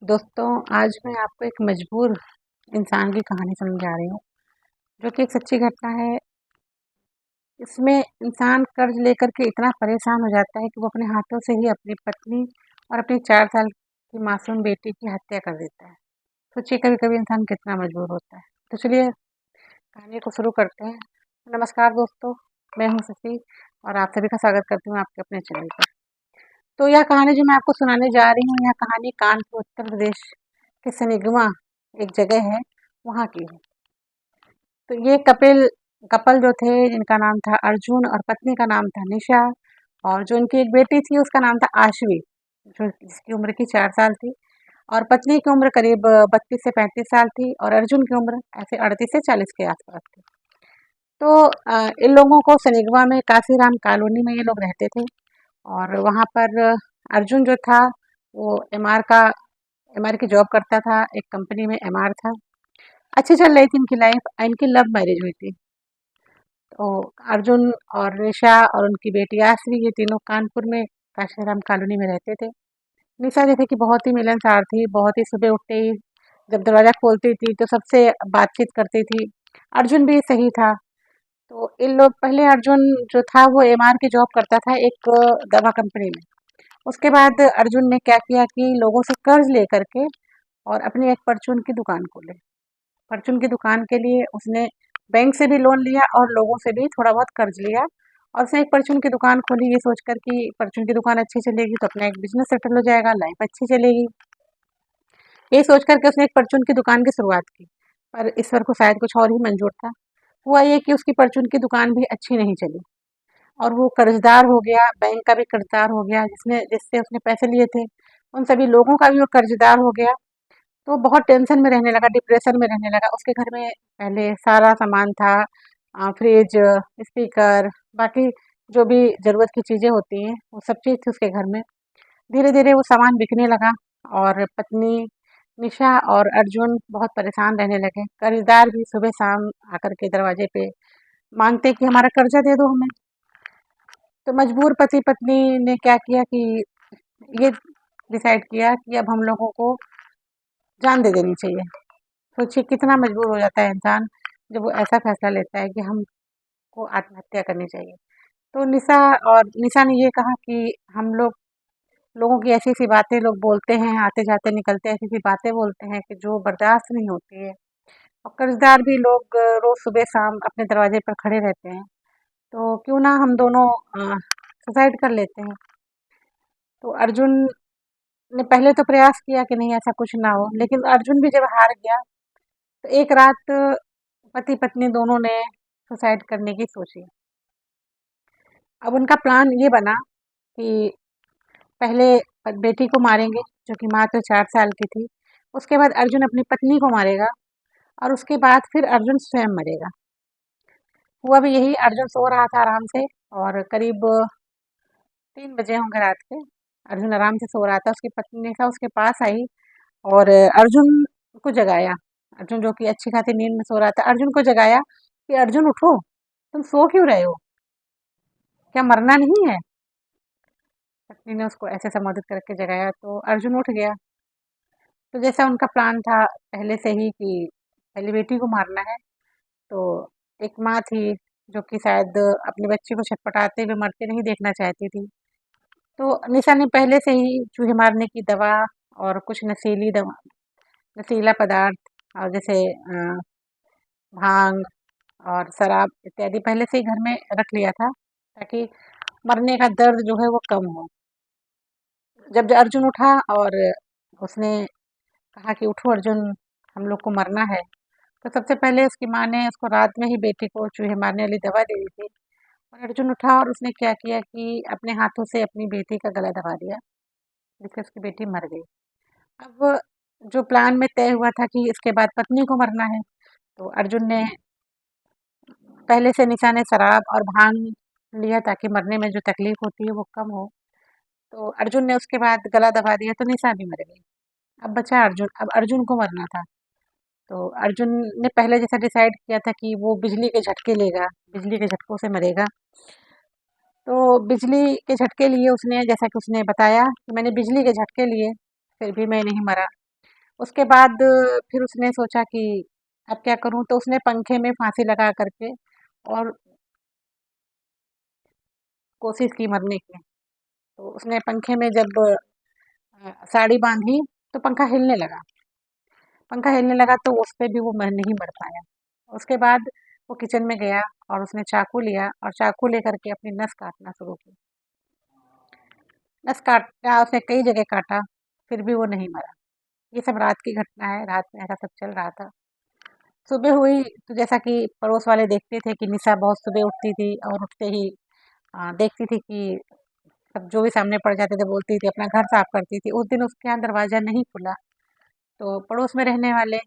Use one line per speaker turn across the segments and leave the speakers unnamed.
दोस्तों, आज मैं आपको एक मजबूर इंसान की कहानी सुनाने जा रही हूँ, जो कि एक सच्ची घटना है। इसमें इंसान कर्ज़ लेकर के इतना परेशान हो जाता है कि वो अपने हाथों से ही अपनी पत्नी और अपनी 4 साल की मासूम बेटी की हत्या कर देता है। सोचिए कभी-कभी इंसान कितना मजबूर होता है। तो चलिए कहानी को शुरू करते हैं। नमस्कार दोस्तों, मैं हूँ शशि और आप सभी का स्वागत करती हूँ आपके अपने चैनल पर। तो यह कहानी जो मैं आपको सुनाने जा रही हूँ, यह कहानी कानपुर, उत्तर प्रदेश के सनेगवा एक जगह है, वहाँ की है। तो ये कपल जो थे, जिनका नाम था अर्जुन और पत्नी का नाम था निशा, और जो उनकी एक बेटी थी उसका नाम था आशवी, जो जिसकी उम्र की 4 साल थी, और पत्नी की उम्र करीब 32 से 35 साल थी, और अर्जुन की उम्र ऐसे 38 से 40 के आसपास थी। तो इन लोगों को सनेगवा में काशीराम कॉलोनी में ये लोग रहते थे, और वहाँ पर अर्जुन जो था वो एमआर की जॉब करता था, एक कंपनी में एमआर था। अच्छी चल रही थी इनकी लाइफ। इनकी लव मैरिज हुई थी। तो अर्जुन और निशा और उनकी बेटी आश्वी, ये तीनों कानपुर में काशीराम कॉलोनी में रहते थे। निशा जैसे कि बहुत ही मिलनसार थी, बहुत ही सुबह उठते ही जब दरवाज़ा खोलती थी तो सबसे बातचीत करती थी। अर्जुन भी सही था। तो इन लोग पहले अर्जुन जो था वो एमआर की जॉब करता था एक दवा कंपनी में। उसके बाद अर्जुन ने क्या किया कि लोगों से कर्ज लेकर के और अपनी एक परचून की दुकान खोली। परचून की दुकान के लिए उसने बैंक से भी लोन लिया और लोगों से भी थोड़ा बहुत कर्ज लिया, और उसने एक परचून की दुकान खोली ये सोचकर कि परचून की दुकान अच्छी चलेगी तो अपना एक बिजनेस सेटल हो जाएगा, लाइफ अच्छी चलेगी। ये सोच करके उसने एक परचून की दुकान की शुरुआत की, पर ईश्वर को शायद कुछ और ही मंजूर था। हुआ ये कि उसकी परचून की दुकान भी अच्छी नहीं चली, और वो कर्जदार हो गया, बैंक का भी कर्जदार हो गया, जिससे उसने पैसे लिए थे उन सभी लोगों का भी वो कर्जदार हो गया। तो बहुत टेंशन में रहने लगा, डिप्रेशन में रहने लगा। उसके घर में पहले सारा सामान था, फ्रिज, स्पीकर, बाकी जो भी ज़रूरत की चीज़ें होती हैं, वो सब चीज़ थी उसके घर में। धीरे-धीरे वो सामान बिकने लगा, और पत्नी निशा और अर्जुन बहुत परेशान रहने लगे। कर्जदार भी सुबह-शाम आकर के दरवाजे पे माँगते कि हमारा कर्जा दे दो हमें। तो मजबूर पति-पत्नी ने क्या किया कि ये डिसाइड किया कि अब हम लोगों को जान दे देनी चाहिए। सोचिए कितना मजबूर हो जाता है इंसान जब वो ऐसा फैसला लेता है कि हमको आत्महत्या करनी चाहिए। तो निशा ने ये कहा कि हम लोगों की ऐसी-ऐसी बातें लोग बोलते हैं, आते-जाते निकलते ऐसी-ऐसी बातें बोलते हैं कि जो बर्दाश्त नहीं होती है, और कर्ज़दार भी लोग रोज़ सुबह-शाम अपने दरवाजे पर खड़े रहते हैं, तो क्यों ना हम दोनों सुसाइड कर लेते हैं। तो अर्जुन ने पहले तो प्रयास किया कि नहीं ऐसा कुछ ना हो, लेकिन अर्जुन भी जब हार गया तो एक रात पति-पत्नी दोनों ने सुसाइड करने की सोची। अब उनका प्लान ये बना कि पहले बेटी को मारेंगे, जो कि मात्र 4 साल की थी। उसके बाद अर्जुन अपनी पत्नी को मारेगा, और उसके बाद फिर अर्जुन स्वयं मरेगा। हुआ भी यही, अर्जुन सो रहा था आराम से, और करीब 3 बजे होंगे रात के। अर्जुन आराम से सो रहा था, उसकी पत्नी ने कहा उसके पास आई और अर्जुन को जगाया। अर्जुन जो कि अच्छी खासी नींद में सो रहा था, अर्जुन को जगाया कि अर्जुन उठो, तुम सो क्यों रहे हो? क्या मरना नहीं है? पत्नी ने उसको ऐसे संबोधित करके जगाया तो अर्जुन उठ गया। तो जैसा उनका प्लान था पहले से ही कि पहले बेटी को मारना है, तो एक माँ थी जो कि शायद अपने बच्चे को छटपटाते हुए मरते नहीं देखना चाहती थी। तो निशा ने पहले से ही चूहे मारने की दवा और कुछ नशीला पदार्थ, और जैसे भांग और शराब इत्यादि पहले से ही घर में रख लिया था, ताकि मरने का दर्द जो है वो कम हो। जब अर्जुन उठा और उसने कहा कि उठो अर्जुन, हम लोग को मरना है, तो सबसे पहले उसकी माँ ने उसको रात में ही बेटी को चूहे मारने वाली दवा दे दी थी, और अर्जुन उठा और उसने क्या किया कि अपने हाथों से अपनी बेटी का गला दबा दिया, जिससे उसकी बेटी मर गई। अब जो प्लान में तय हुआ था कि इसके बाद पत्नी को मरना है, तो अर्जुन ने पहले से निशा ने शराब और भांग लिया ताकि मरने में जो तकलीफ होती है वो कम हो। तो अर्जुन ने उसके बाद गला दबा दिया तो निशा भी मर गई। अब बचा अर्जुन, अब अर्जुन को मरना था। तो अर्जुन ने पहले जैसा डिसाइड किया था कि वो बिजली के झटके लेगा, बिजली के झटकों से मरेगा। तो बिजली के झटके लिए उसने, जैसा कि उसने बताया कि मैंने बिजली के झटके लिए, फिर भी मैं नहीं मरा। उसके बाद फिर उसने सोचा कि अब क्या करूँ, तो उसने पंखे में फांसी लगा करके और कोशिश की मरने की। तो उसने पंखे में जब साड़ी बांधी तो पंखा हिलने लगा तो उस पे भी वो मर नहीं मर पाया। उसके बाद वो किचन में गया और उसने चाकू लिया और चाकू लेकर के अपनी नस काटना शुरू की। नस काटा, उसने कई जगह काटा, फिर भी वो नहीं मरा। ये सब रात की घटना है, रात में ऐसा सब चल रहा था। सुबह हुई तो जैसा कि पड़ोस वाले देखते थे कि निशा बहुत सुबह उठती थी और उठते ही देखती थी कि सब जो भी सामने पड़ जाते थे बोलती थी, अपना घर साफ करती थी। उस दिन उसके यहाँ दरवाज़ा नहीं खुला, तो पड़ोस में रहने वाले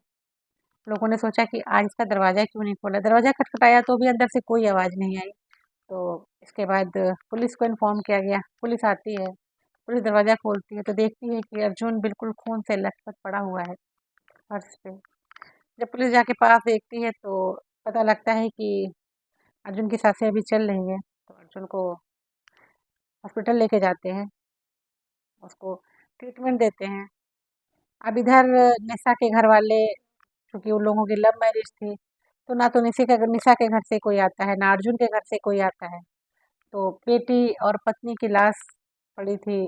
लोगों ने सोचा कि आज इसका दरवाज़ा क्यों नहीं खोला। दरवाज़ा खटखटाया तो भी अंदर से कोई आवाज़ नहीं आई। तो इसके बाद पुलिस को इन्फॉर्म किया गया। पुलिस आती है, पुलिस दरवाज़ा खोलती है तो देखती है कि अर्जुन बिल्कुल खून से लथपथ पड़ा हुआ है फर्श पे। जब पुलिस जाके पास देखती है तो पता लगता है कि अर्जुन की सांसें अभी चल रही हैं। तो अर्जुन को हॉस्पिटल लेके जाते हैं, उसको ट्रीटमेंट देते हैं। अब इधर निशा के घर वाले, क्योंकि उन लोगों की लव मैरिज थी, तो ना तो निशा के घर से कोई आता है, ना अर्जुन के घर से कोई आता है। तो बेटी और पत्नी की लाश पड़ी थी,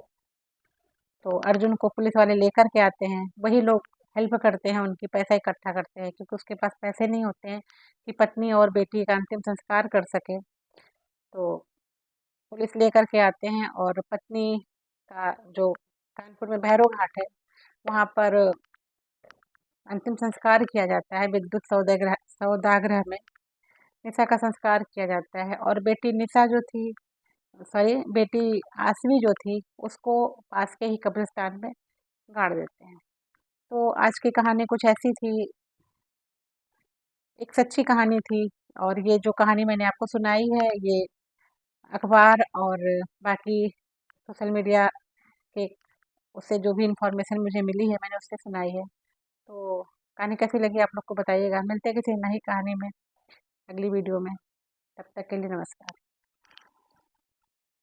तो अर्जुन को पुलिस वाले लेकर के आते हैं। वही लोग हेल्प करते हैं, उनकी पैसा इकट्ठा करते हैं, क्योंकि उसके पास पैसे नहीं होते हैं कि पत्नी और बेटी का अंतिम संस्कार कर सके। तो पुलिस लेकर के आते हैं और पत्नी का जो कानपुर में भैरव घाट है, वहाँ पर अंतिम संस्कार किया जाता है विद्युत सौदागृह में। निशा का संस्कार किया जाता है और बेटी निशा जो थी, सॉरी, बेटी आसमी जो थी, उसको पास के ही कब्रिस्तान में गाड़ देते हैं। तो आज की कहानी कुछ ऐसी थी, एक सच्ची कहानी थी। और ये जो कहानी मैंने आपको सुनाई है, ये अखबार और बाकी सोशल मीडिया के उससे जो भी इन्फॉर्मेशन मुझे मिली है, मैंने उससे सुनाई है। तो कहानी कैसी लगी आप लोग को बताइएगा। मिलते हैं किसी नई कहानी में अगली वीडियो में। तब तक के लिए नमस्कार।